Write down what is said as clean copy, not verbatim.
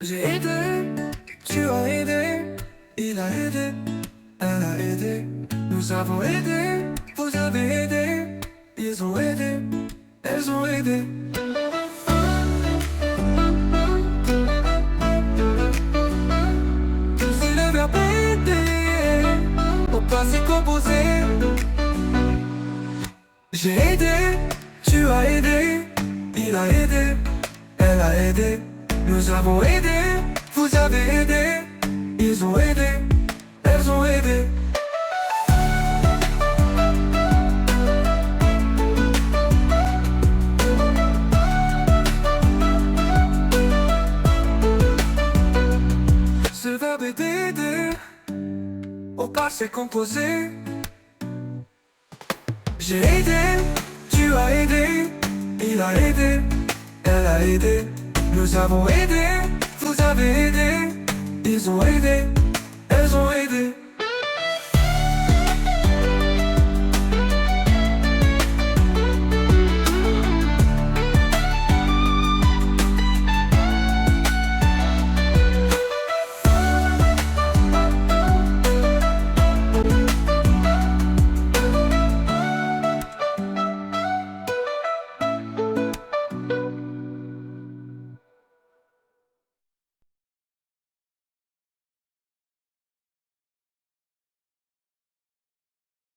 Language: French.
J'ai aidé, tu as aidé, il a aidé, elle a aidé, nous avons aidé, vous avez aidé, ils ont aidé, elles ont aidé. C'est le verbe aider, au passé composé. J'ai aidé, tu as aidé, il a aidé, elle a aidé, nous avons aidé, vous avez aidé, ils ont aidé, elles ont aidé. Ce verbe est d'aider, au passé composé. J'ai aidé, tu as aidé, il a aidé, elle a aidé, nous avons aidé, vous avez aidé, ils ont aidé, elles ont aidé.